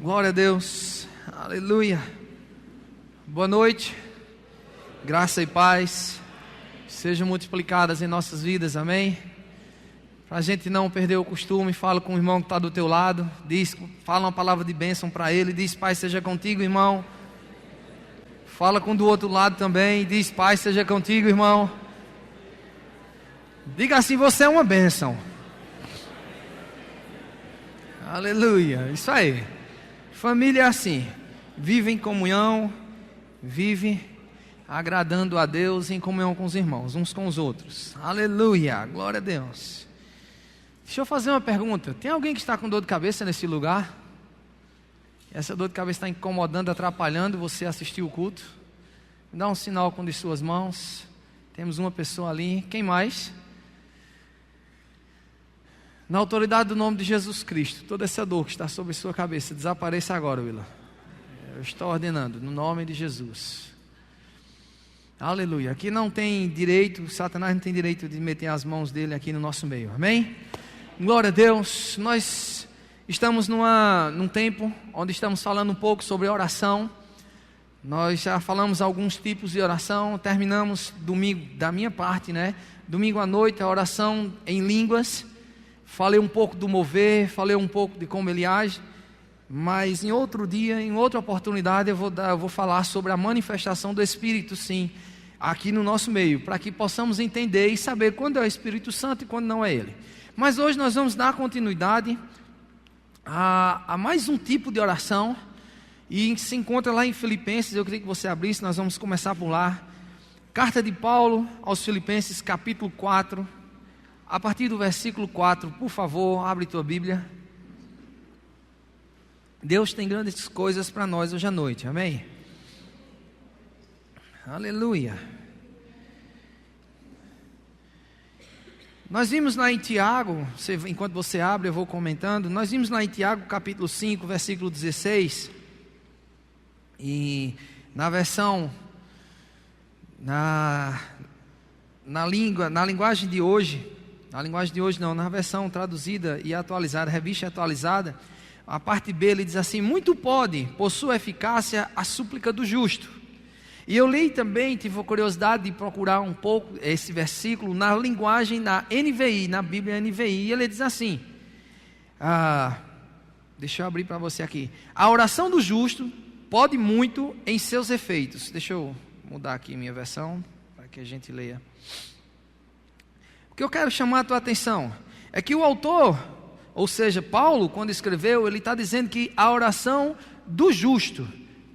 Glória a Deus, aleluia. Boa noite, graça e paz sejam multiplicadas em nossas vidas, amém? Para a gente não perder o costume, fala com o irmão que está do teu lado, fala uma palavra de bênção para ele, diz: Pai seja contigo, irmão. Fala com o do outro lado também, diz: Pai seja contigo, irmão. Diga assim: você é uma bênção. Aleluia, isso aí. Família é assim, vive em comunhão, vive agradando a Deus em comunhão com os irmãos, uns com os outros. Aleluia, glória a Deus. Deixa eu fazer uma pergunta: tem alguém que está com dor de cabeça nesse lugar? Essa dor de cabeça está incomodando, atrapalhando você assistir o culto? Dá um sinal com de suas mãos. Temos uma pessoa ali. Quem mais? Na autoridade do nome de Jesus Cristo, toda essa dor que está sobre sua cabeça, desapareça agora, Willa. Eu estou ordenando, no nome de Jesus. Aleluia. Aqui não tem direito, Satanás não tem direito de meter as mãos dele aqui no nosso meio, amém? Glória a Deus. Nós estamos num tempo onde estamos falando um pouco sobre oração. Nós já falamos alguns tipos de oração, terminamos domingo, da minha parte, né? Domingo à noite, a oração em línguas. Falei um pouco do mover, falei um pouco de como ele age, mas em outro dia, em outra oportunidade, eu vou falar sobre a manifestação do Espírito, sim, aqui no nosso meio, para que possamos entender e saber quando é o Espírito Santo e quando não é ele. Mas hoje nós vamos dar continuidade a mais um tipo de oração, e se encontra lá em Filipenses. Eu queria que você abrisse, nós vamos começar por lá. Carta de Paulo aos Filipenses, capítulo 4. A partir do versículo 4, por favor, abre tua Bíblia. Deus tem grandes coisas para nós hoje à noite, amém? Aleluia. Nós vimos lá em Tiago, enquanto você abre eu vou comentando. Nós vimos lá em Tiago capítulo 5, versículo 16. E na versão, na linguagem de hoje... Na linguagem de hoje não, na versão traduzida e atualizada, revista atualizada, a parte B ele diz assim: muito pode, por sua eficácia, a súplica do justo. E eu li também, tive a curiosidade de procurar um pouco esse versículo na linguagem da NVI, na Bíblia NVI, e ele diz assim, deixa eu abrir para você aqui: a oração do justo pode muito em seus efeitos. Deixa eu mudar aqui minha versão, para que a gente leia. O que eu quero chamar a tua atenção é que o autor, ou seja, Paulo, quando escreveu, ele está dizendo que a oração do justo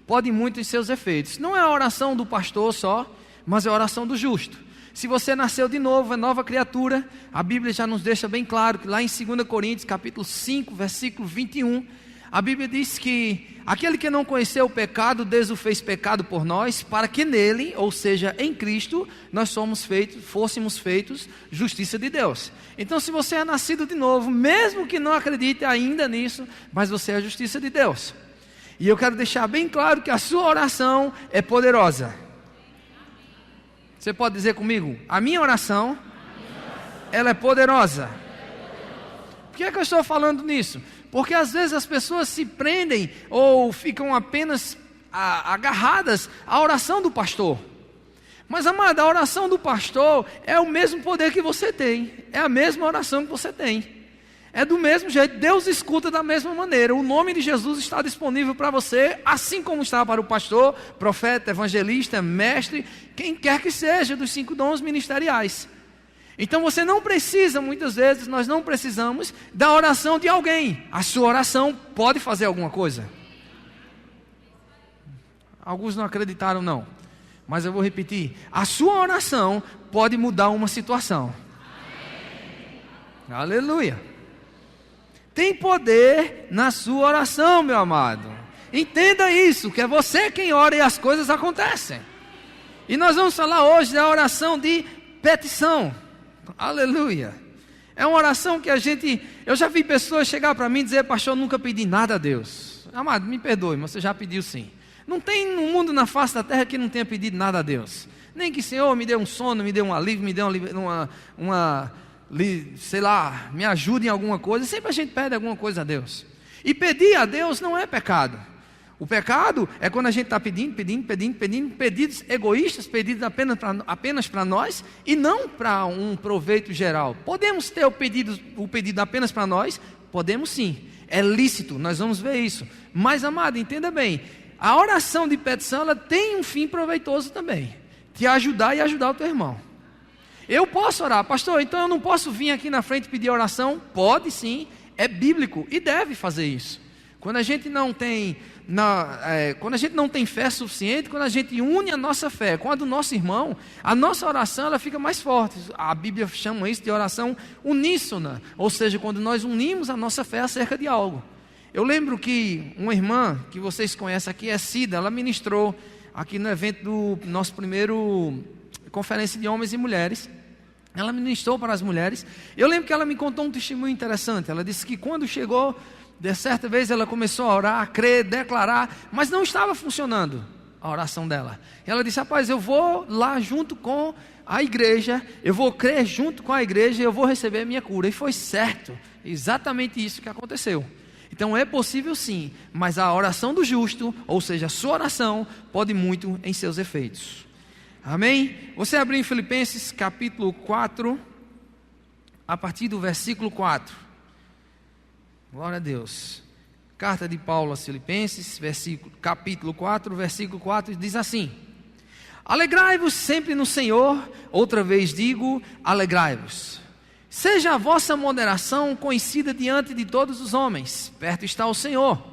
pode muito em seus efeitos. Não é a oração do pastor só, mas é a oração do justo. Se você nasceu de novo, é nova criatura, a Bíblia já nos deixa bem claro que lá em 2 Coríntios, capítulo 5, versículo 21, a Bíblia diz que aquele que não conheceu o pecado, Deus o fez pecado por nós, para que nele, ou seja, em Cristo, nós fôssemos feitos justiça de Deus. Então, se você é nascido de novo, mesmo que não acredite ainda nisso, mas você é a justiça de Deus. E eu quero deixar bem claro que a sua oração é poderosa. Você pode dizer comigo: a minha oração, ela é poderosa. Por que é que eu estou falando nisso? Porque às vezes as pessoas se prendem ou ficam apenas agarradas à oração do pastor. Mas, amada, a oração do pastor é o mesmo poder que você tem. É a mesma oração que você tem. É do mesmo jeito, Deus escuta da mesma maneira. O nome de Jesus está disponível para você, assim como está para o pastor, profeta, evangelista, mestre, quem quer que seja dos 5 dons ministeriais. Então você não precisa, muitas vezes nós não precisamos da oração de alguém. A sua oração pode fazer alguma coisa. Alguns não acreditaram não, mas eu vou repetir: a sua oração pode mudar uma situação. Amém. Aleluia. Tem poder na sua oração, meu amado. Entenda isso, que é você quem ora e as coisas acontecem. E nós vamos falar hoje da oração de petição. Aleluia. É uma oração que eu já vi pessoas chegar para mim e dizer: pastor, eu nunca pedi nada a Deus. Amado, me perdoe, mas você já pediu sim. Não tem um mundo na face da terra que não tenha pedido nada a Deus. Nem que, Senhor, me dê um sono, me dê um alívio, me dê sei lá, me ajude em alguma coisa. Sempre a gente pede alguma coisa a Deus. E pedir a Deus não é pecado. O pecado é quando a gente está pedindo pedidos egoístas, pedidos apenas para nós e não para um proveito geral. Podemos ter o pedido apenas para nós? Podemos sim, é lícito, nós vamos ver isso. Mas, amado, entenda bem, a oração de petição, ela tem um fim proveitoso também, te ajudar e ajudar o teu irmão. Eu posso orar, pastor, então eu não posso vir aqui na frente pedir oração? Pode sim, é bíblico e deve fazer isso. Quando a gente não tem fé suficiente, quando a gente une a nossa fé com a do nosso irmão, a nossa oração ela fica mais forte. A Bíblia chama isso de oração uníssona, ou seja, quando nós unimos a nossa fé acerca de algo. Eu lembro que uma irmã que vocês conhecem aqui é Cida, ela ministrou aqui no evento do nosso primeiro conferência de homens e mulheres. Ela ministrou para as mulheres. Eu lembro que ela me contou um testemunho interessante. Ela disse que quando chegou, de certa vez ela começou a orar, a crer, declarar, mas não estava funcionando a oração dela. Ela disse, rapaz, eu vou lá junto com a igreja, eu vou crer junto com a igreja e eu vou receber a minha cura. E foi certo, exatamente isso que aconteceu. Então é possível sim, mas a oração do justo, ou seja, a sua oração, pode muito em seus efeitos. Amém? Você abriu em Filipenses capítulo 4, a partir do versículo 4. Glória a Deus. Carta de Paulo aos Filipenses, capítulo 4, versículo 4, diz assim: alegrai-vos sempre no Senhor, outra vez digo, alegrai-vos. Seja a vossa moderação conhecida diante de todos os homens, perto está o Senhor.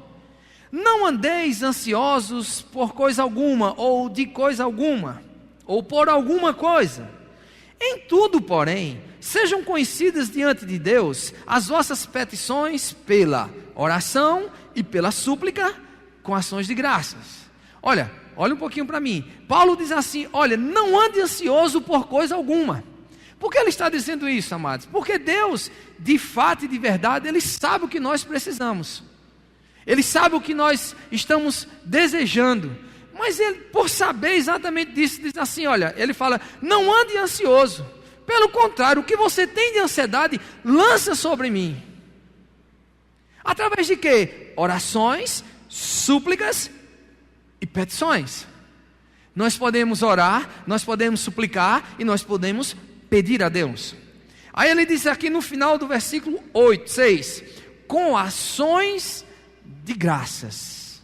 Não andeis ansiosos por coisa alguma, ou de coisa alguma, ou por alguma coisa. Em tudo, porém, sejam conhecidas diante de Deus as vossas petições pela oração e pela súplica com ações de graças. Olha um pouquinho para mim. Paulo diz assim, olha, não ande ansioso por coisa alguma. Por que ele está dizendo isso, amados? Porque Deus, de fato e de verdade, Ele sabe o que nós precisamos. Ele sabe o que nós estamos desejando. Mas Ele, por saber exatamente disso, diz assim, olha, Ele fala, não ande ansioso. Pelo contrário, o que você tem de ansiedade, lança sobre mim. Através de quê? Orações, súplicas e petições. Nós podemos orar, nós podemos suplicar e nós podemos pedir a Deus. Aí ele diz aqui no final do versículo 6, com ações de graças.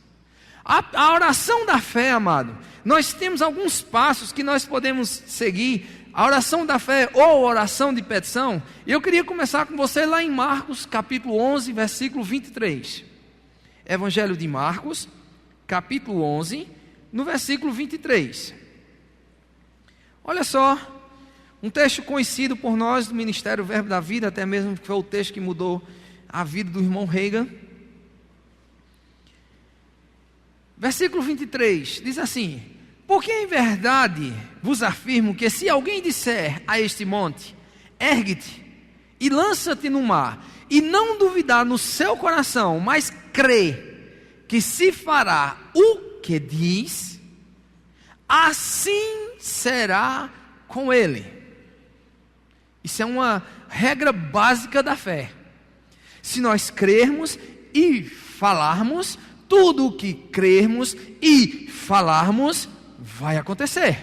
A oração da fé, amado, nós temos alguns passos que nós podemos seguir. A oração da fé ou oração de petição. Eu queria começar com você lá em Marcos capítulo 11, versículo 23. Evangelho de Marcos, capítulo 11, no versículo 23. Olha só, um texto conhecido por nós do Ministério Verbo da Vida, até mesmo que foi o texto que mudou a vida do irmão Reagan. Versículo 23, diz assim: porque em verdade vos afirmo que se alguém disser a este monte, ergue-te e lança-te no mar, e não duvidar no seu coração, mas crê que se fará o que diz, assim será com ele. Isso é uma regra básica da fé. Se nós crermos e falarmos, tudo o que crermos e falarmos vai acontecer.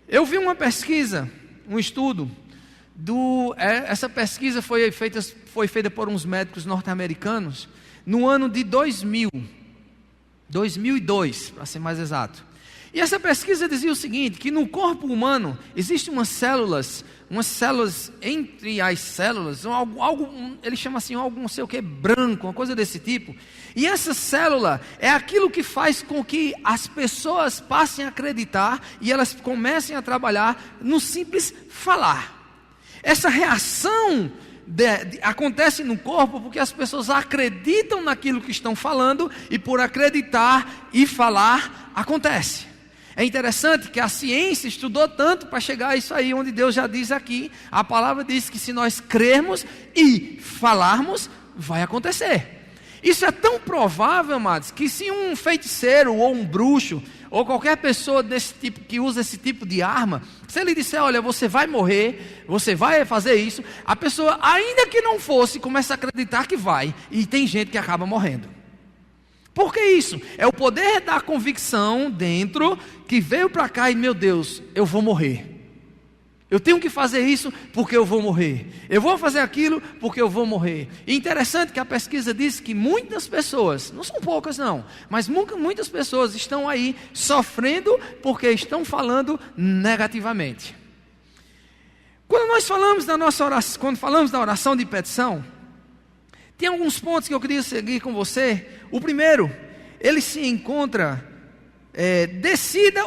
Eu vi uma pesquisa, um estudo, essa pesquisa foi feita por uns médicos norte-americanos no ano de 2002, para ser mais exato. E essa pesquisa dizia o seguinte, que no corpo humano existem umas células entre as células, ele chama assim, algo não sei o que, branco, uma coisa desse tipo. E essa célula é aquilo que faz com que as pessoas passem a acreditar e elas comecem a trabalhar no simples falar. Essa reação acontece no corpo porque as pessoas acreditam naquilo que estão falando e por acreditar e falar, acontece. É interessante que a ciência estudou tanto para chegar a isso aí, onde Deus já diz aqui, a palavra diz que se nós crermos e falarmos, vai acontecer. Isso é tão provável, amados, que se um feiticeiro ou um bruxo ou qualquer pessoa desse tipo, que usa esse tipo de arma, se ele disser, olha, você vai morrer, você vai fazer isso, a pessoa, ainda que não fosse, começa a acreditar que vai, e tem gente que acaba morrendo. Por que isso? É o poder da convicção dentro, que veio para cá e, meu Deus, eu vou morrer. Eu tenho que fazer isso porque eu vou morrer. Eu vou fazer aquilo porque eu vou morrer. E interessante que a pesquisa diz que muitas pessoas, não são poucas não, mas muitas pessoas estão aí sofrendo porque estão falando negativamente. Quando nós falamos da nossa oração, quando falamos da oração de petição, tem alguns pontos que eu queria seguir com você. O primeiro, ele se encontra,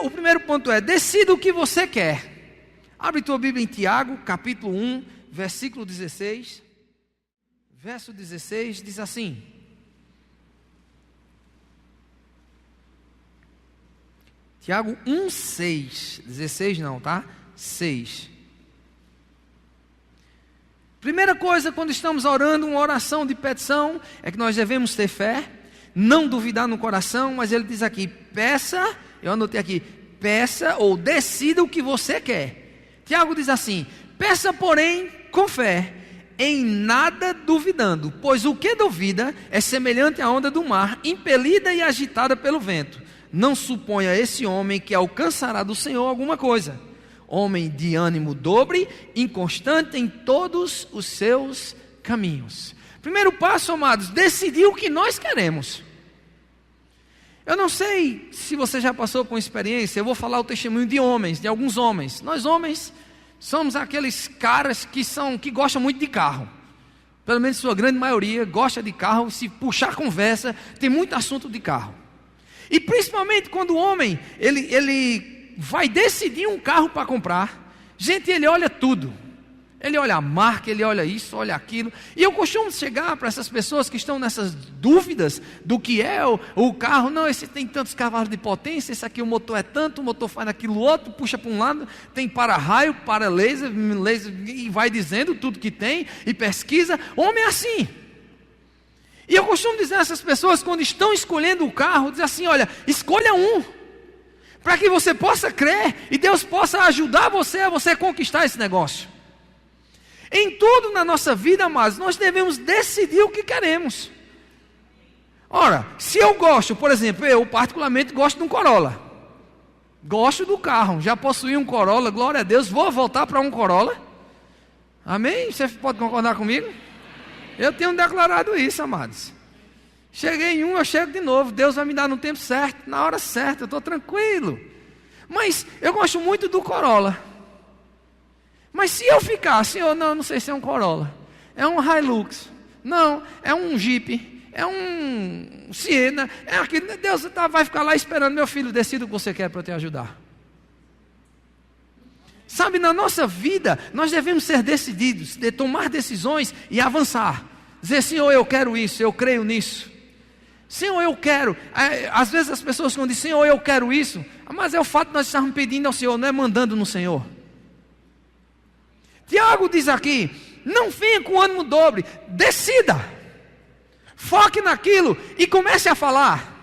o primeiro ponto é, decida o que você quer. Abre tua Bíblia em Tiago, capítulo 1, versículo 16. Verso 16 diz assim: Tiago 1, 6. 16 não, tá? 6. Primeira coisa, quando estamos orando uma oração de petição, é que nós devemos ter fé, não duvidar no coração, mas ele diz aqui, peça, eu anotei aqui, peça ou decida o que você quer. Tiago diz assim, peça porém com fé, em nada duvidando, pois o que duvida é semelhante à onda do mar, impelida e agitada pelo vento. Não suponha esse homem que alcançará do Senhor alguma coisa. Homem de ânimo dobre, inconstante em todos os seus caminhos. Primeiro passo, amados, decidir o que nós queremos. Eu não sei se você já passou por uma experiência, eu vou falar o testemunho de homens, de alguns homens. Nós homens somos aqueles caras que gostam muito de carro. Pelo menos sua grande maioria gosta de carro, se puxar conversa, tem muito assunto de carro. E principalmente quando o homem, ele vai decidir um carro para comprar, gente, ele olha tudo. Ele olha a marca, ele olha isso, olha aquilo. E eu costumo chegar para essas pessoas que estão nessas dúvidas do que é o carro. Não, esse tem tantos cavalos de potência, esse aqui o motor é tanto, o motor faz aquilo outro, puxa para um lado, tem para-raio, para-laser, e vai dizendo tudo que tem, e pesquisa. Homem é assim. E eu costumo dizer a essas pessoas, quando estão escolhendo o carro, diz assim, olha, escolha um, para que você possa crer, e Deus possa ajudar você a você conquistar esse negócio. Em tudo na nossa vida, amados, nós devemos decidir o que queremos. Ora, se eu gosto, por exemplo, eu particularmente gosto de um Corolla. Gosto do carro, já possuí um Corolla, glória a Deus, vou voltar para um Corolla. Amém? Você pode concordar comigo? Eu tenho declarado isso, amados. Cheguei em um, eu chego de novo, Deus vai me dar no tempo certo, na hora certa, eu estou tranquilo. Mas eu gosto muito do Corolla. Mas se eu ficasse, não sei se é um Corolla, é um Hilux, não, é um Jeep, é um Siena, é aquilo, Deus vai ficar lá esperando, meu filho, decida o que você quer para eu te ajudar. Sabe, na nossa vida, nós devemos ser decididos, de tomar decisões e avançar. Dizer, Senhor, eu quero isso, eu creio nisso. Senhor, eu quero. Às vezes as pessoas quando dizem, Senhor, eu quero isso, mas é o fato de nós estarmos pedindo ao Senhor, não é mandando no Senhor. Tiago diz aqui, não venha com ânimo dobre, decida, foque naquilo e comece a falar.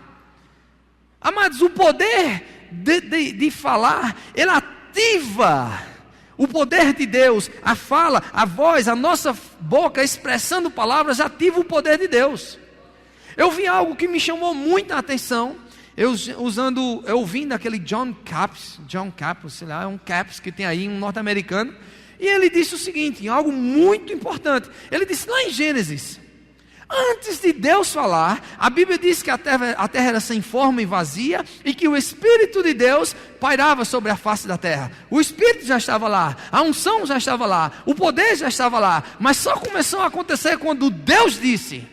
Amados, o poder de falar, ele ativa o poder de Deus. A fala, a voz, a nossa boca expressando palavras, ativa o poder de Deus. Eu vi algo que me chamou muita atenção, eu ouvindo aquele John Capps, sei lá, é um Capps que tem aí, um norte-americano. E ele disse o seguinte, algo muito importante. Ele disse lá em Gênesis, antes de Deus falar, a Bíblia diz que a terra era sem forma e vazia, e que o Espírito de Deus pairava sobre a face da terra. O Espírito já estava lá, a unção já estava lá, o poder já estava lá, mas só começou a acontecer quando Deus disse.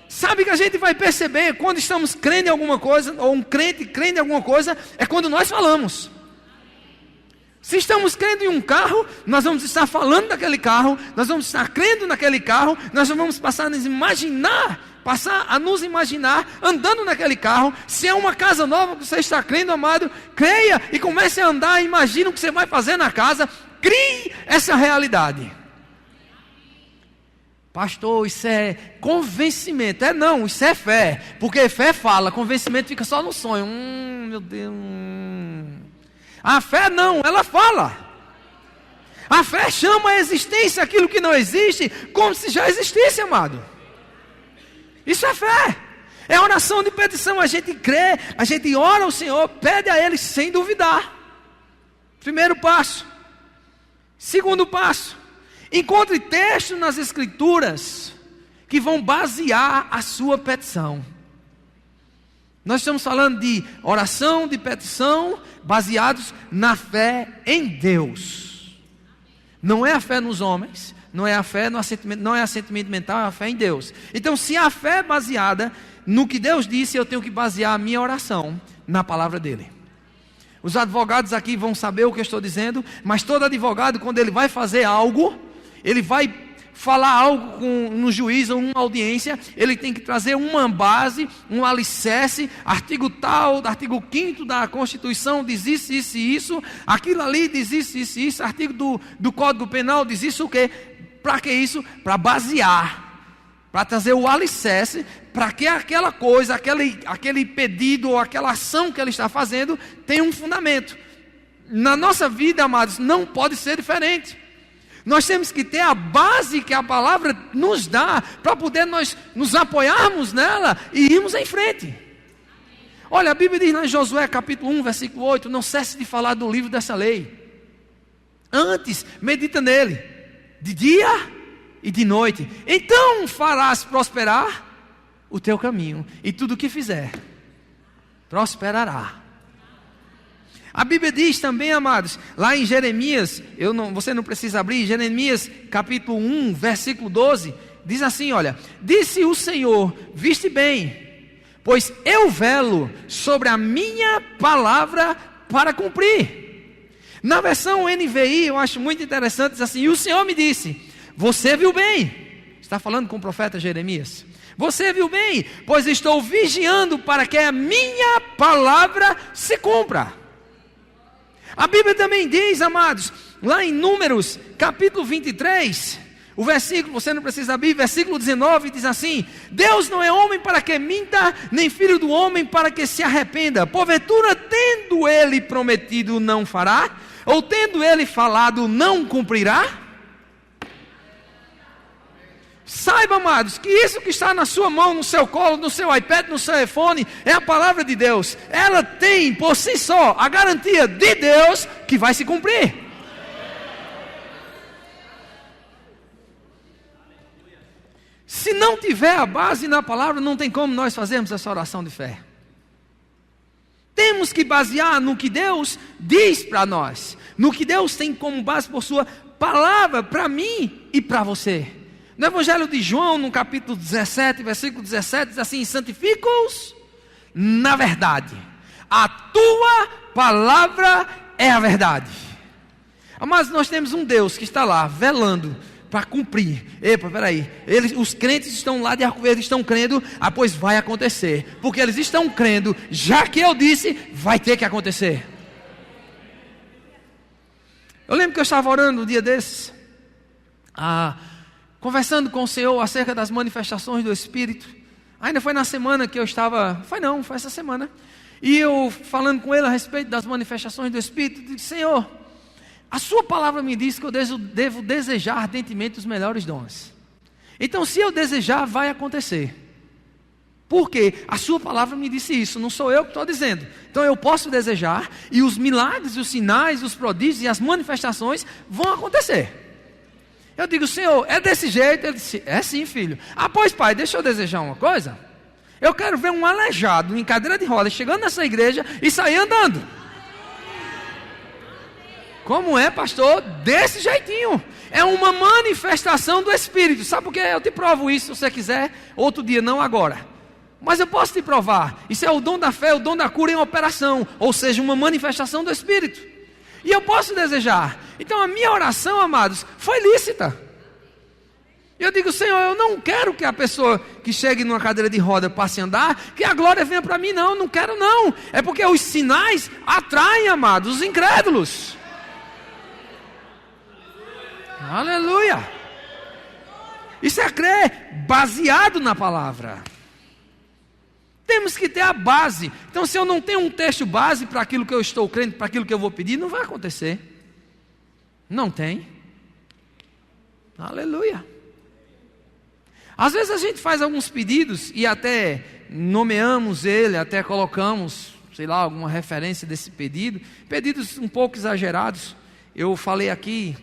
Sabe que a gente vai perceber quando estamos crendo em alguma coisa, ou um crente crendo em alguma coisa, é quando nós falamos. Se estamos crendo em um carro, nós vamos estar falando daquele carro, nós vamos estar crendo naquele carro, nós vamos passar a nos imaginar andando naquele carro. Se é uma casa nova que você está crendo, amado, creia e comece a andar, imagine o que você vai fazer na casa, crie essa realidade. Pastor, isso é convencimento. Não, isso é fé. Porque fé fala, convencimento fica só no sonho. Meu Deus. A fé não, ela fala. A fé chama à existência aquilo que não existe, como se já existisse, amado. Isso é fé. É oração de petição. A gente crê, a gente ora ao Senhor, pede a Ele sem duvidar. Primeiro passo. Segundo passo. Encontre textos nas Escrituras que vão basear a sua petição. Nós estamos falando de oração, de petição, baseados na fé em Deus. Não é a fé nos homens, não é a fé no assentimento, não é assentimento mental, é a fé em Deus. Então, se a fé é baseada no que Deus disse, eu tenho que basear a minha oração na palavra dele. Os advogados aqui vão saber o que eu estou dizendo, mas todo advogado, quando ele vai fazer algo, ele vai falar algo no juiz ou numa audiência, ele tem que trazer uma base, um alicerce, artigo tal, artigo 5º da Constituição diz isso, isso e isso, aquilo ali diz isso, isso e isso, artigo do Código Penal diz isso o quê? Para que isso? Para basear, para trazer o alicerce, para que aquela coisa, aquele pedido ou aquela ação que ele está fazendo tenha um fundamento. Na nossa vida, amados, não pode ser diferente. Nós temos que ter a base que a palavra nos dá, para poder nós nos apoiarmos nela e irmos em frente. Olha, a Bíblia diz lá em Josué capítulo 1, versículo 8, não cesse de falar do livro dessa lei. Antes, medita nele, de dia e de noite. Então farás prosperar o teu caminho, e tudo o que fizer, prosperará. A Bíblia diz também, amados, lá em Jeremias, você não precisa abrir, Jeremias capítulo 1, versículo 12, diz assim, olha, disse o Senhor, viste bem, pois eu velo sobre a minha palavra para cumprir. Na versão NVI, eu acho muito interessante, diz assim, e o Senhor me disse, você viu bem, está falando com o profeta Jeremias, você viu bem, pois estou vigiando para que a minha palavra se cumpra. A Bíblia também diz, amados, lá em Números, capítulo 23, o versículo, você não precisa abrir, versículo 19, diz assim, Deus não é homem para que minta, nem filho do homem para que se arrependa. Porventura, tendo ele prometido, não fará? Ou tendo ele falado, não cumprirá? Saiba, amados, que isso que está na sua mão, no seu colo, no seu iPad, no seu iPhone, é a palavra de Deus. Ela tem por si só a garantia de Deus que vai se cumprir. Se não tiver a base na palavra, não tem como nós fazermos essa oração de fé. Temos que basear no que Deus diz para nós, no que Deus tem como base por sua palavra para mim e para você. No Evangelho de João, no capítulo 17, versículo 17, diz assim, santifica-os na verdade, a tua palavra é a verdade. Mas nós temos um Deus que está lá, velando, para cumprir. Epa, peraí, os crentes estão lá de Arco Verde, estão crendo, pois vai acontecer, porque eles estão crendo, já que eu disse, vai ter que acontecer. Eu lembro que eu estava orando um dia desses, conversando com o Senhor acerca das manifestações do Espírito. Ainda foi na semana que eu estava, foi essa semana, e eu falando com ele a respeito das manifestações do Espírito, disse, Senhor, a sua palavra me diz que eu devo desejar ardentemente os melhores dons. Então, se eu desejar, vai acontecer. Porque a sua palavra me disse isso, não sou eu que estou dizendo. Então eu posso desejar, e os milagres, os sinais, os prodígios e as manifestações vão acontecer. Eu digo, Senhor, é desse jeito? Ele disse, é sim, filho. Pois pai, deixa eu desejar uma coisa. Eu quero ver um aleijado em cadeira de rodas chegando nessa igreja e sair andando. Como é, pastor? Desse jeitinho. É uma manifestação do Espírito. Sabe por quê? Eu te provo isso se você quiser. Outro dia, não agora. Mas eu posso te provar. Isso é o dom da fé, o dom da cura em operação. Ou seja, uma manifestação do Espírito. E eu posso desejar. Então a minha oração, amados, foi lícita. Eu digo, Senhor, eu não quero que a pessoa que chegue numa cadeira de roda passe a andar, que a glória venha para mim, não quero não. É porque os sinais atraem, amados, os incrédulos. Aleluia. Isso é crer baseado na palavra. Temos que ter a base. Então, se eu não tenho um texto base para aquilo que eu estou crendo, para aquilo que eu vou pedir, não vai acontecer. Não tem. Aleluia. Às vezes a gente faz alguns pedidos e até nomeamos ele, até colocamos, sei lá, alguma referência desse pedido. Pedidos um pouco exagerados. Eu falei aqui,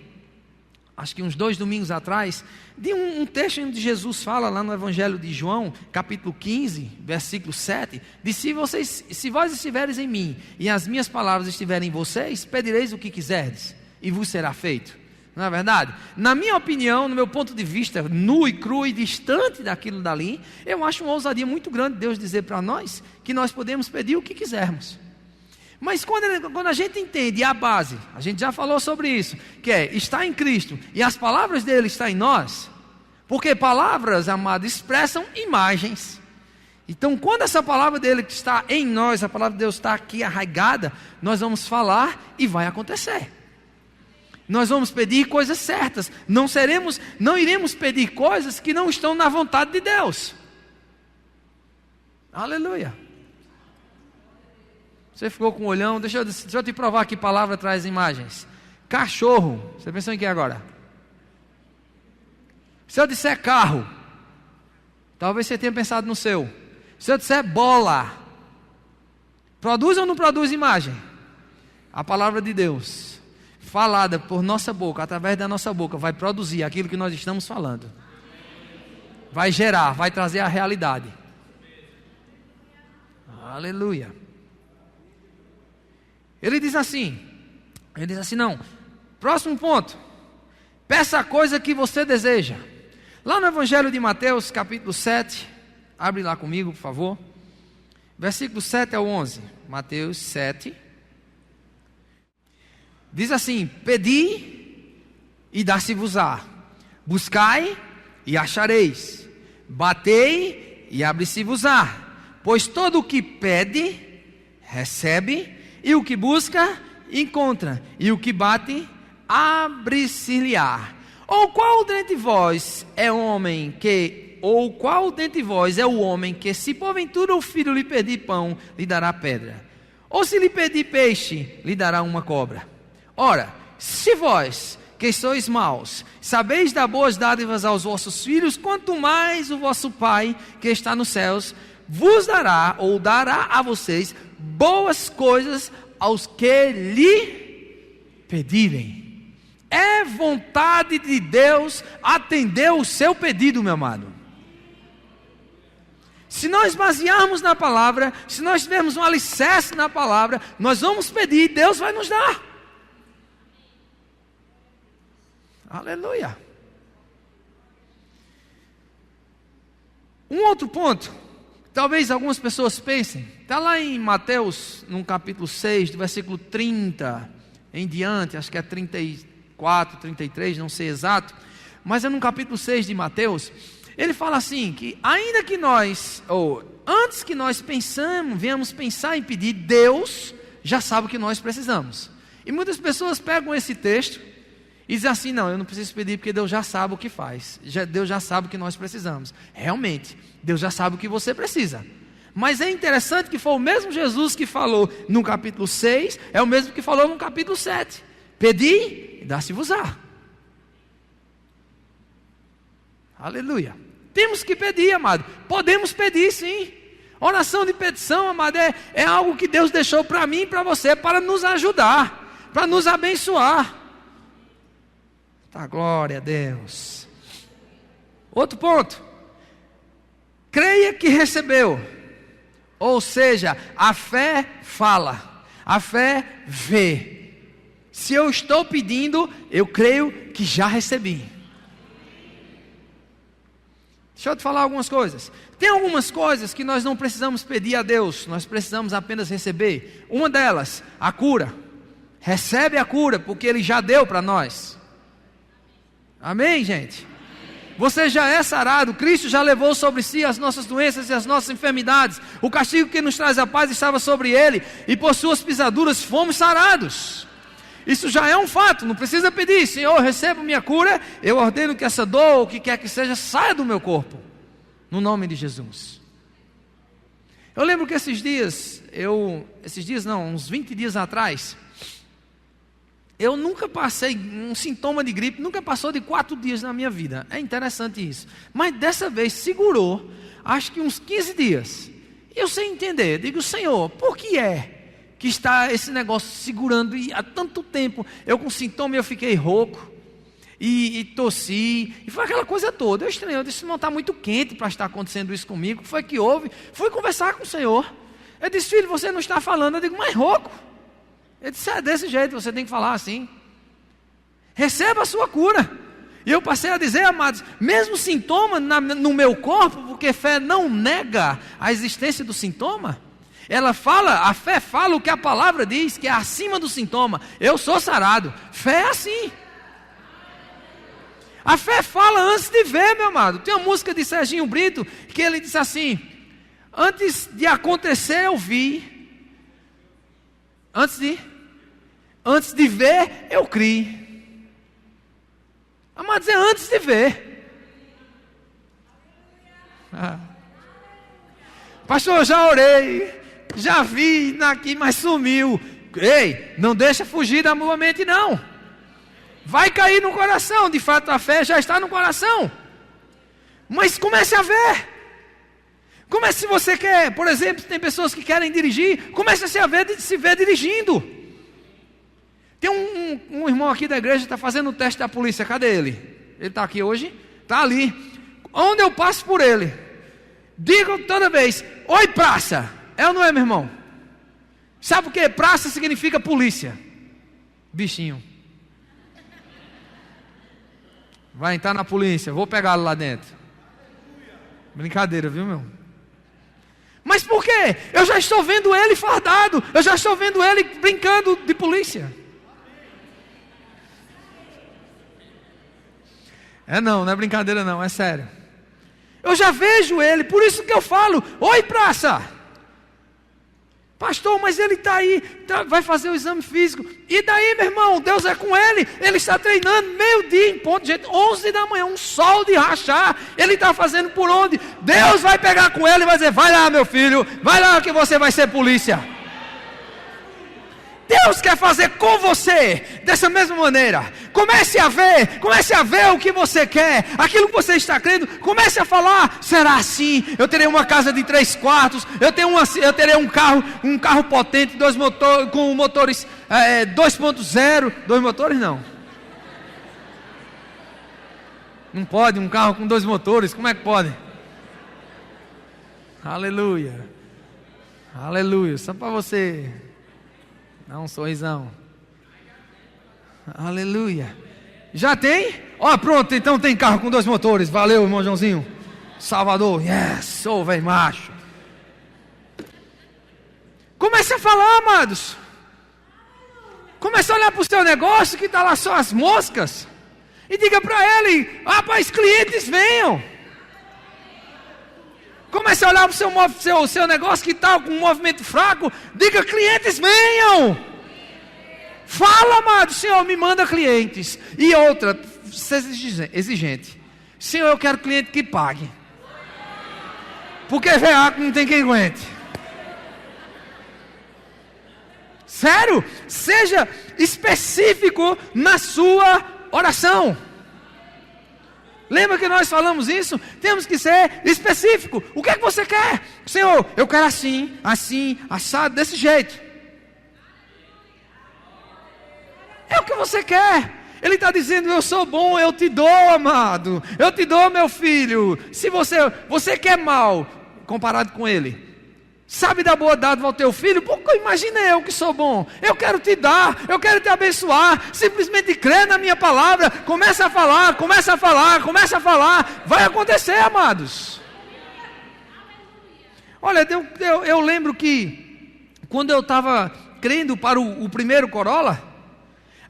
acho que uns 2 domingos atrás, de um texto onde Jesus fala lá no Evangelho de João, capítulo 15, versículo 7, de se vós estiveres em mim e as minhas palavras estiverem em vocês, pedireis o que quiserdes e vos será feito. Não é verdade? Na minha opinião, no meu ponto de vista, nu e cru e distante daquilo dali, eu acho uma ousadia muito grande Deus dizer para nós que nós podemos pedir o que quisermos. Mas quando a gente entende a base, a gente já falou sobre isso, que é estar em Cristo e as palavras dele estão em nós, porque palavras, amado, expressam imagens. Então, quando essa palavra dele que está em nós, a palavra de Deus está aqui arraigada, nós vamos falar e vai acontecer. Nós vamos pedir coisas certas. Não iremos pedir coisas que não estão na vontade de Deus. Aleluia. Você ficou com o olhão. Deixa eu te provar que palavra traz imagens. Cachorro. Você pensou em que agora? Se eu disser carro, talvez você tenha pensado no seu. Se eu disser bola, produz ou não produz imagem? A palavra de Deus, falada por nossa boca, através da nossa boca, vai produzir aquilo que nós estamos falando. Vai gerar, vai trazer a realidade. Aleluia. Ele diz assim, não. Próximo ponto. Peça a coisa que você deseja. Lá no Evangelho de Mateus, capítulo 7, abre lá comigo, por favor. Versículo 7 ao 11. Mateus 7. Diz assim: pedi e dar-se-vos-á, buscai e achareis, batei e abre-se-vos-á, pois todo o que pede, recebe, e o que busca, encontra, e o que bate, abre-se-lhe-á. Ou qual dentre vós é o homem que, se porventura o filho lhe pedir pão, lhe dará pedra? Ou se lhe pedir peixe, lhe dará uma cobra? Ora, se vós, que sois maus, sabeis dar boas dádivas aos vossos filhos, quanto mais o vosso Pai, que está nos céus, vos dará, ou dará a vocês, boas coisas aos que lhe pedirem. É vontade de Deus atender o seu pedido, meu amado. Se nós basearmos na palavra, se nós tivermos um alicerce na palavra, nós vamos pedir e Deus vai nos dar. Aleluia. Um outro ponto, talvez algumas pessoas pensem, está lá em Mateus, no capítulo 6, do versículo 30 em diante, acho que é 34, 33, não sei exato, mas é no capítulo 6 de Mateus, ele fala assim, que ainda que nós, antes que nós venhamos pensar em pedir, Deus já sabe o que nós precisamos. E muitas pessoas pegam esse texto e dizem assim: não, eu não preciso pedir porque Deus já sabe o que faz, Deus já sabe o que nós precisamos. Realmente, Deus já sabe o que você precisa. Mas é interessante que foi o mesmo Jesus que falou no capítulo 6, é o mesmo que falou no capítulo 7. Pedi e dá-se-vos-á. Aleluia. Temos que pedir, amado. Podemos pedir, sim. Oração de petição, amado, é algo que Deus deixou para mim e para você, para nos ajudar, para nos abençoar. Tá, glória a Deus. Outro ponto. Creia que recebeu. Ou seja, a fé fala, a fé vê. Se eu estou pedindo, eu creio que já recebi. Deixa eu te falar algumas coisas. Tem algumas coisas que nós não precisamos pedir a Deus, nós precisamos apenas receber. Uma delas, a cura. Recebe a cura, porque Ele já deu para nós. Amém, gente? Você já é sarado, Cristo já levou sobre si as nossas doenças e as nossas enfermidades. O castigo que nos traz a paz estava sobre Ele, e por suas pisaduras fomos sarados. Isso já é um fato, não precisa pedir. Senhor, recebo minha cura, eu ordeno que essa dor, o que quer que seja, saia do meu corpo, no nome de Jesus. Eu lembro que uns 20 dias atrás, eu nunca passei, um sintoma de gripe nunca passou de 4 dias na minha vida. É interessante isso. Mas dessa vez segurou, acho que uns 15 dias. E eu sem entender, digo, Senhor, por que é que está esse negócio segurando? E há tanto tempo, eu com sintoma, eu fiquei rouco, e tossi, e foi aquela coisa toda. Eu estranhei, eu disse, não está muito quente para estar acontecendo isso comigo. O que foi que houve? Fui conversar com o Senhor. Eu disse, filho, você não está falando. Eu digo, mas rouco. Ele disse, é desse jeito, você tem que falar assim. Receba a sua cura. E eu passei a dizer, amados, mesmo sintoma no meu corpo, porque fé não nega a existência do sintoma. A fé fala o que a palavra diz, que é acima do sintoma. Eu sou sarado. Fé é assim. A fé fala antes de ver, meu amado. Tem uma música de Serginho Brito, que ele diz assim, antes de acontecer eu vi, antes de ver eu criei. Amados, é antes de ver. Pastor, eu já orei, já vi aqui, mas sumiu. Ei, não deixa fugir da minha mente não. Vai cair no coração, de fato a fé já está no coração. Mas comece a ver. Comece, se você quer, por exemplo, tem pessoas que querem dirigir, comece a se ver dirigindo. Tem um irmão aqui da igreja que está fazendo o teste da polícia, cadê ele? Ele está aqui hoje? Está ali. Onde eu passo por ele, digo toda vez, oi praça, é ou não é, meu irmão? Sabe o que? Praça significa polícia. Bichinho. Vai entrar na polícia, vou pegá-lo lá dentro. Brincadeira, viu, meu? Mas por quê? Eu já estou vendo ele fardado, eu já estou vendo ele brincando de polícia. Não é brincadeira não, é sério. Eu já vejo ele, por isso que eu falo, oi praça. Pastor, mas ele está aí, vai fazer o exame físico. E daí, meu irmão, Deus é com ele. Ele está treinando meio-dia em ponto, gente, 11 da manhã, um sol de rachar. Ele está fazendo por onde? Deus vai pegar com ele e vai dizer, vai lá meu filho, vai lá que você vai ser polícia. Deus quer fazer com você dessa mesma maneira. Comece a ver o que você quer, aquilo que você está crendo. Comece a falar, será assim? Eu terei uma casa de 3 quartos, eu terei um carro potente, com motores 2.0, 2 motores não. Não pode um carro com 2 motores, como é que pode? Aleluia, aleluia, só para você dá um sorrisão. Aleluia. Já tem? Pronto, então tem carro com 2 motores. Valeu, irmão Joãozinho. Salvador. Yes, sou velho macho. Comece a falar, amados. Comece a olhar para o seu negócio que está lá só as moscas. E diga para ele, rapaz, clientes venham. Comece a olhar para o seu negócio que está com um movimento fraco. Diga, clientes venham. Fala, amado, Senhor, me manda clientes. E outra, seja exigente. Senhor, eu quero cliente que pague. Porque veaco não tem quem aguente. Sério, seja específico na sua oração. Lembra que nós falamos isso? Temos que ser específico. O que é que você quer? Senhor, eu quero assim, assim, assado, desse jeito. É o que você quer. Ele está dizendo, eu sou bom, eu te dou, amado. Eu te dou, meu filho. Se você quer mal, comparado com ele, sabe dar boa dádiva ao teu filho? Porque imagina eu que sou bom. Eu quero te dar, eu quero te abençoar. Simplesmente crê na minha palavra. Começa a falar, começa a falar, começa a falar. Vai acontecer, amados. Olha, eu lembro que quando eu estava crendo para o primeiro Corolla,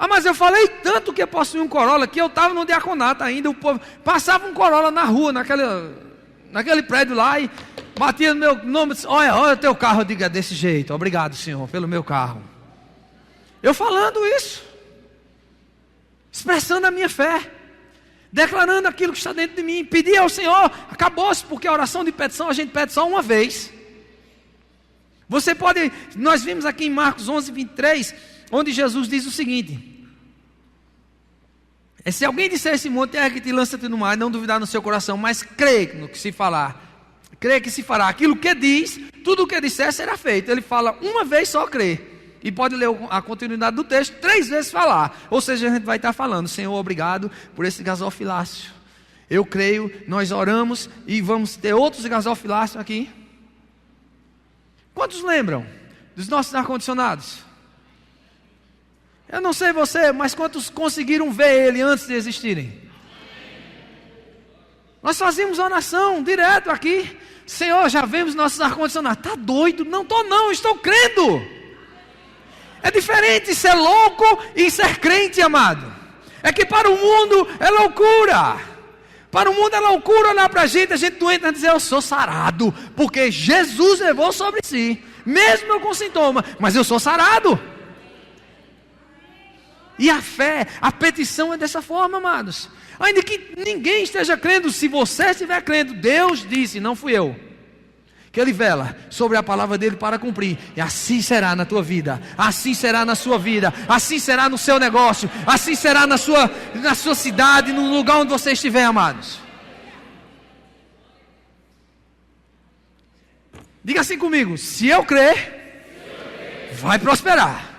mas eu falei tanto que eu possuí um Corolla, que eu estava no diaconato ainda, o povo passava um Corolla na rua, naquele prédio lá, e batia no meu nome, disse, olha o teu carro. Eu digo, é desse jeito, obrigado Senhor, pelo meu carro. Eu falando isso, expressando a minha fé, declarando aquilo que está dentro de mim. Pedir ao Senhor, acabou-se, porque a oração de petição a gente pede só uma vez. Você pode, nós vimos aqui em Marcos 11, 23, onde Jesus diz o seguinte: se alguém disser esse monte, ergue-te e lança-te no mar, não duvidar no seu coração, mas crê no que se falar, crê que se fará aquilo que diz, tudo o que disser será feito. Ele fala uma vez só, crê. E pode ler a continuidade do texto 3 vezes falar. Ou seja, a gente vai estar falando: Senhor, obrigado por esse gasofilácio. Eu creio, nós oramos e vamos ter outros gasofilácios aqui. Quantos lembram dos nossos ar-condicionados? Eu não sei você, mas quantos conseguiram ver ele antes de existirem? Nós fazíamos oração direto aqui: Senhor, já vemos nossos ar-condicionados. Está doido? Não estou não, estou crendo. É diferente ser louco e ser crente, amado. É que para o mundo é loucura. Para o mundo é loucura olhar para a gente doente, e dizer: eu sou sarado, porque Jesus levou sobre si, mesmo eu com sintoma, mas eu sou sarado. E a fé, a petição é dessa forma, amados. Ainda que ninguém esteja crendo, se você estiver crendo, Deus disse, não fui eu, que Ele vela sobre a palavra dEle para cumprir. E assim será na tua vida, assim será na sua vida, assim será no seu negócio, assim será na sua cidade, no lugar onde você estiver, amados. Diga assim comigo: se eu crer, vai prosperar.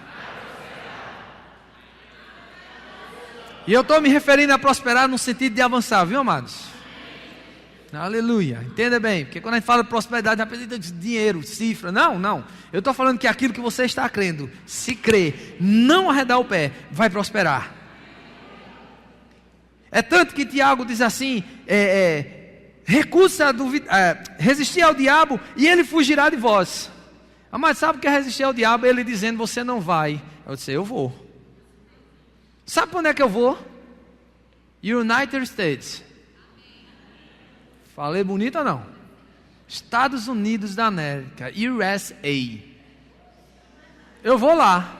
E eu estou me referindo a prosperar no sentido de avançar, viu, amados? Aleluia, entenda bem, porque quando a gente fala de prosperidade, a gente diz dinheiro, cifra. Não, eu estou falando que aquilo que você está crendo, se crer, não arredar o pé, vai prosperar. É tanto que Tiago diz assim: resistir ao diabo e ele fugirá de vós. Mas sabe o que é resistir ao diabo? Ele dizendo: você não vai. Eu disse: eu vou. Sabe para onde é que eu vou? United States. Falei bonito ou não? Estados Unidos da América, USA. Eu vou lá.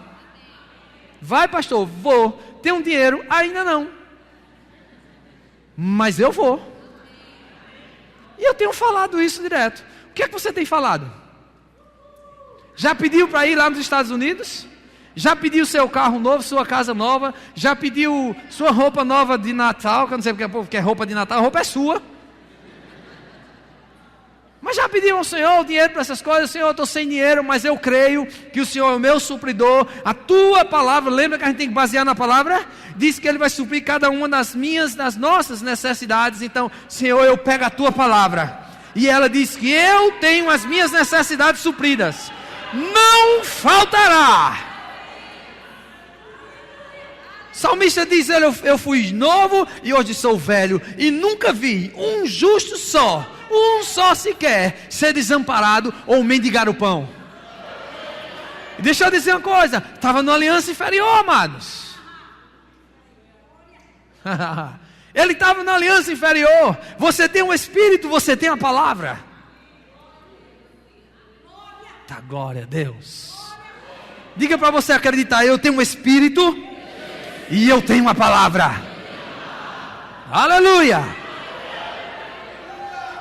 Vai, pastor? Vou. Tenho dinheiro? Ainda não. Mas eu vou. E eu tenho falado isso direto. O que é que você tem falado? Já pediu para ir lá nos Estados Unidos? Já pediu seu carro novo, sua casa nova? Já pediu sua roupa nova de Natal? Que eu não sei porque o povo quer roupa de Natal, a roupa é sua. Mas já pediu ao Senhor o dinheiro para essas coisas? Senhor, eu estou sem dinheiro, mas eu creio que o Senhor é o meu supridor. A tua palavra, lembra que a gente tem que basear na palavra? Diz que Ele vai suprir cada uma das nossas necessidades. Então, Senhor, eu pego a tua palavra, e ela diz que eu tenho as minhas necessidades supridas. Não faltará. Salmista diz: eu fui novo e hoje sou velho, e nunca vi um justo só, um só sequer, ser desamparado ou mendigar o pão. E deixa eu dizer uma coisa: estava numa aliança inferior, amados. Ele estava na aliança inferior. Você tem um espírito, você tem a palavra. Tá, glória a Deus. Diga para você acreditar: eu tenho um espírito e eu tenho uma palavra. Aleluia.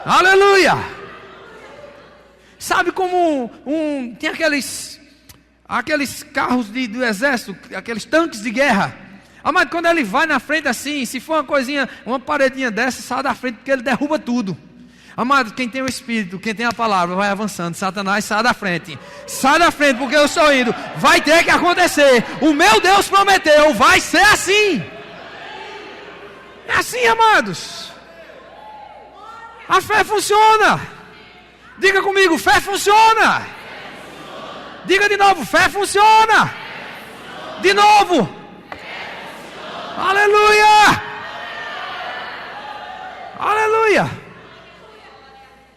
Aleluia. Sabe como tem aqueles carros do exército, aqueles tanques de guerra. Mas quando ele vai na frente assim, se for uma paredinha dessa, sai da frente, porque ele derruba tudo. Amado, quem tem o Espírito, quem tem a palavra, vai avançando. Satanás, sai da frente. Sai da frente, porque eu estou indo. Vai ter que acontecer. O meu Deus prometeu, vai ser assim. É assim, amados. A fé funciona. Diga comigo: fé funciona. Diga de novo: fé funciona. De novo. Aleluia. Aleluia.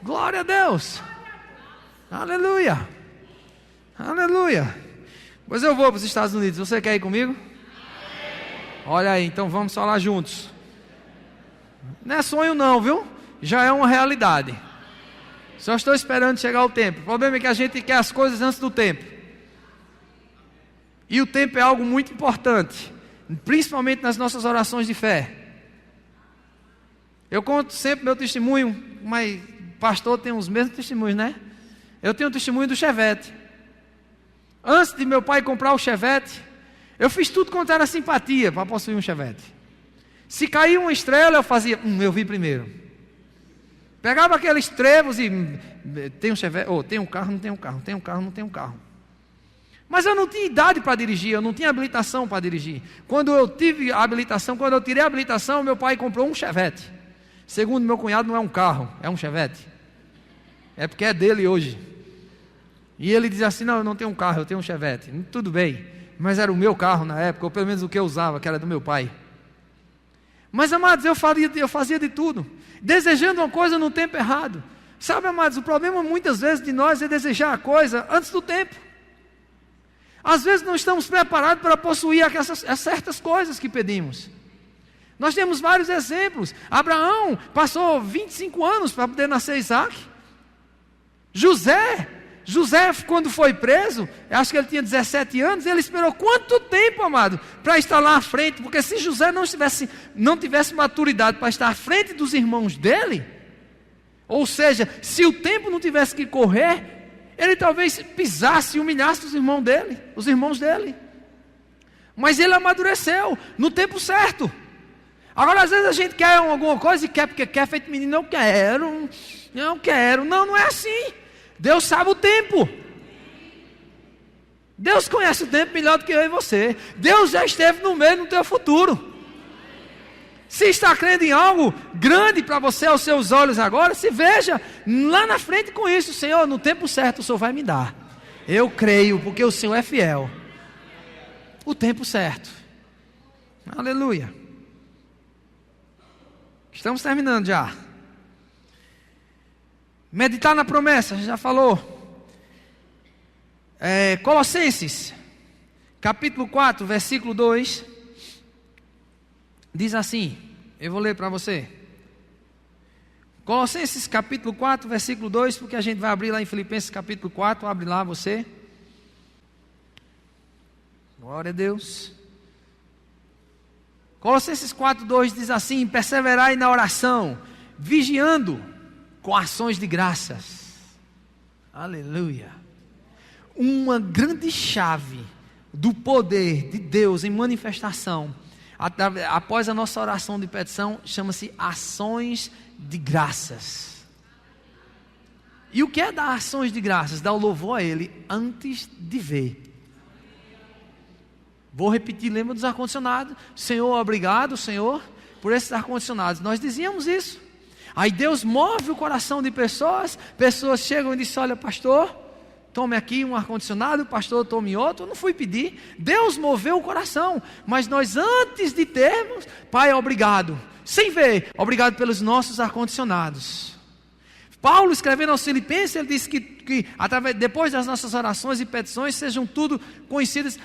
Glória a Deus. Aleluia. Aleluia. Pois eu vou para os Estados Unidos. Você quer ir comigo? Olha aí, então vamos falar juntos. Não é sonho não, viu? Já é uma realidade. Só estou esperando chegar o tempo. O problema é que a gente quer as coisas antes do tempo. E o tempo é algo muito importante. principalmente nas nossas orações de fé. Eu conto sempre meu testemunho, mas pastor tem os mesmos testemunhos, né? Eu tenho o testemunho do Chevette. Antes de meu pai comprar o Chevette, eu fiz tudo quanto era simpatia para possuir um Chevette. Se caía uma estrela, eu fazia, eu vi primeiro. Pegava aqueles trevos e tem um Chevette, tem um carro, não tem um carro, tem um carro, não tem um carro. Mas eu não tinha idade para dirigir, eu não tinha habilitação para dirigir. Quando eu tive a habilitação, quando eu tirei a habilitação, meu pai comprou um Chevette. Segundo meu cunhado, não é um carro, é um Chevette. É porque é dele hoje. E ele diz assim, não, eu não tenho um carro, eu tenho um Chevette. Tudo bem, mas era o meu carro na época, ou pelo menos o que eu usava, que era do meu pai. Mas, amados, eu fazia de tudo, desejando uma coisa no tempo errado. Sabe, amados, o problema muitas vezes de nós é desejar a coisa antes do tempo. Às vezes não estamos preparados para possuir as certas coisas que pedimos. Nós temos vários exemplos. Abraão passou 25 anos para poder nascer Isaac. José, quando foi preso, acho que ele tinha 17 anos, ele esperou quanto tempo, amado, para estar lá à frente? Porque se José não tivesse maturidade para estar à frente dos irmãos dele, ou seja, se o tempo não tivesse que correr, ele talvez pisasse e humilhasse os irmãos dele. Mas ele amadureceu no tempo certo. Agora, às vezes a gente quer alguma coisa e quer porque quer, feito menino, não quero. Não é assim. Deus sabe o tempo. Deus conhece o tempo melhor do que eu e você. Deus já esteve no meio do teu futuro. Se está crendo em algo grande para você aos seus olhos agora, se veja lá na frente com isso. Senhor, no tempo certo o Senhor vai me dar. Eu creio, porque o Senhor é fiel. O tempo certo. Aleluia. Estamos terminando já. Meditar na promessa, a gente já falou. Colossenses, capítulo 4, versículo 2. Diz assim, eu vou ler para você. Colossenses capítulo 4, versículo 2, porque a gente vai abrir lá em Filipenses capítulo 4, abre lá você. Glória a Deus. Colossenses 4, 2 diz assim: perseverai na oração, vigiando com ações de graças. Aleluia. Uma grande chave do poder de Deus em manifestação após a nossa oração de petição, chama-se ações de graças. E o que é dar ações de graças? Dar o louvor a Ele antes de ver. Vou repetir, lembra dos ar-condicionados? Senhor, obrigado, Senhor, por esses ar-condicionados. Nós dizíamos isso. Aí Deus move o coração de pessoas chegam e dizem, olha, pastor, tome aqui um ar-condicionado, pastor, tome outro. Eu não fui pedir, Deus moveu o coração, mas nós antes de termos, Pai, obrigado, sem ver, obrigado pelos nossos ar-condicionados. Paulo, escrevendo aos Filipenses, ele disse que depois das nossas orações e petições, sejam tudo conhecidas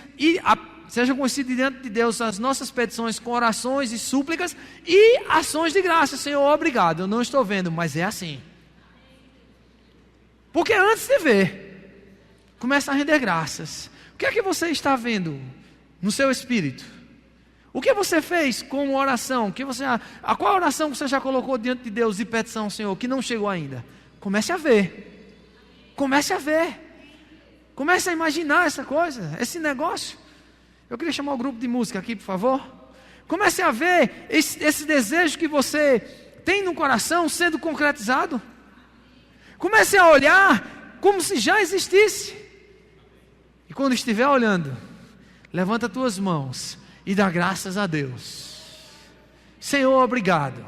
sejam conhecidas diante de Deus as nossas petições com orações e súplicas e ações de graça. Senhor, obrigado, eu não estou vendo, mas é assim. Porque antes de ver, começa a render graças. O que é que você está vendo no seu espírito? O que você fez com oração? Qual oração você já colocou diante de Deus de petição, Senhor, que não chegou ainda? Comece a ver. Comece a ver. Comece a imaginar essa coisa, esse negócio. Eu queria chamar o grupo de música aqui, por favor. Comece a ver esse desejo que você tem no coração sendo concretizado. Comece a olhar como se já existisse. E quando estiver olhando, levanta tuas mãos e dá graças a Deus. Senhor, obrigado,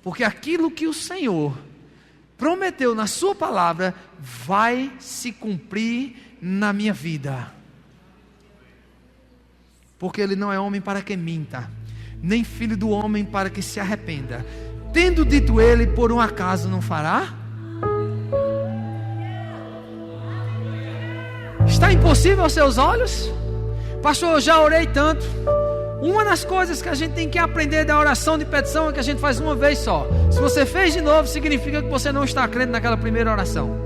porque aquilo que o Senhor prometeu na sua palavra vai se cumprir na minha vida. Porque Ele não é homem para que minta, nem filho do homem para que se arrependa. Tendo dito Ele, por um acaso não fará? Está impossível aos seus olhos? Pastor, eu já orei tanto. Uma das coisas que a gente tem que aprender da oração de petição é que a gente faz uma vez só. Se você fez de novo, significa que você não está crendo naquela primeira oração.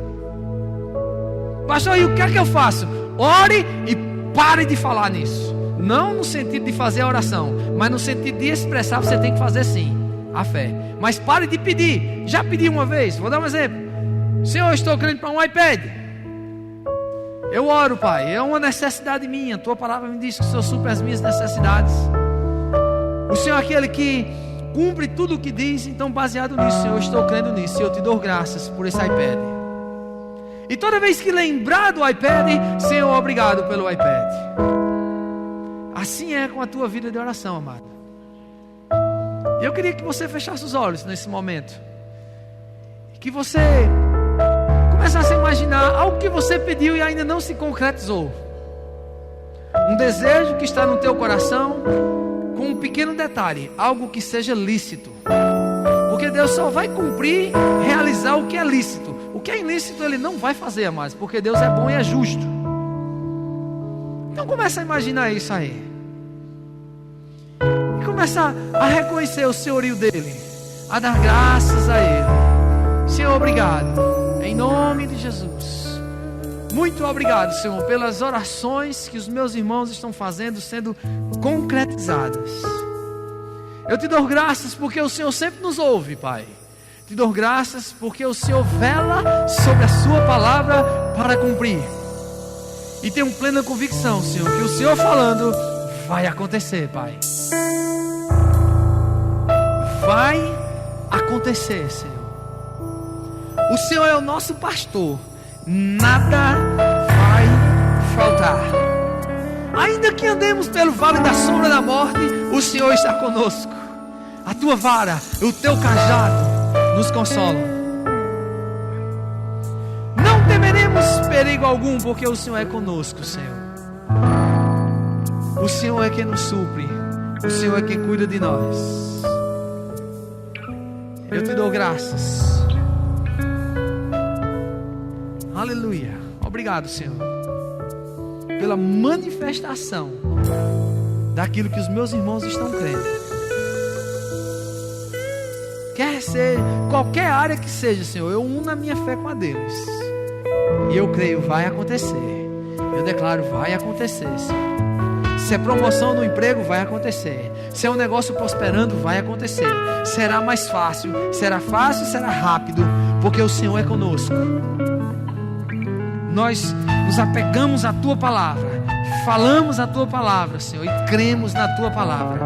Pastor, e o que é que eu faço? Ore e pare de falar nisso. Não no sentido de fazer a oração, mas no sentido de expressar, você tem que fazer sim a fé. Mas pare de pedir. Já pedi uma vez, vou dar um exemplo. Senhor, eu estou crendo para um iPad. Eu oro, Pai, é uma necessidade minha. Tua palavra me diz que o Senhor supre as minhas necessidades. O Senhor é aquele que cumpre tudo o que diz. Então, baseado nisso, Senhor, eu estou crendo nisso. E eu te dou graças por esse iPad. E toda vez que lembrar do iPad, Senhor, obrigado pelo iPad. Assim é com a tua vida de oração, amado. E eu queria que você fechasse os olhos nesse momento. Que você começasse a imaginar algo que você pediu e ainda não se concretizou. Um desejo que está no teu coração, com um pequeno detalhe, algo que seja lícito. Porque Deus só vai cumprir, realizar o que é lícito. O que é ilícito Ele não vai fazer mais, porque Deus é bom e é justo. Então começa a imaginar isso aí. E começa a reconhecer o senhorio dEle, a dar graças a Ele. Senhor, obrigado, em nome de Jesus. Muito obrigado, Senhor, pelas orações que os meus irmãos estão fazendo, sendo concretizadas. Eu te dou graças porque o Senhor sempre nos ouve, Pai. Te dou graças porque o Senhor vela sobre a sua palavra para cumprir. E tenho plena convicção, Senhor, que o Senhor falando vai acontecer, Pai. Vai acontecer, Senhor. O Senhor é o nosso pastor. Nada vai faltar. Ainda que andemos pelo vale da sombra da morte, o Senhor está conosco. A tua vara, o teu cajado nos consolam. Não temeremos perigo algum, porque o Senhor é conosco, Senhor. O Senhor é quem nos supre. O Senhor é quem cuida de nós. Eu te dou graças. Aleluia. Obrigado, Senhor, pela manifestação daquilo que os meus irmãos estão crendo. Quer ser qualquer área que seja, Senhor, eu uno a minha fé com a deles. E eu creio, vai acontecer. Eu declaro, vai acontecer, Senhor. Se é promoção no emprego, vai acontecer. Se é um negócio prosperando, vai acontecer. Será mais fácil, será rápido, porque o Senhor é conosco. Nós nos apegamos à tua palavra, falamos a tua palavra, Senhor, e cremos na tua palavra.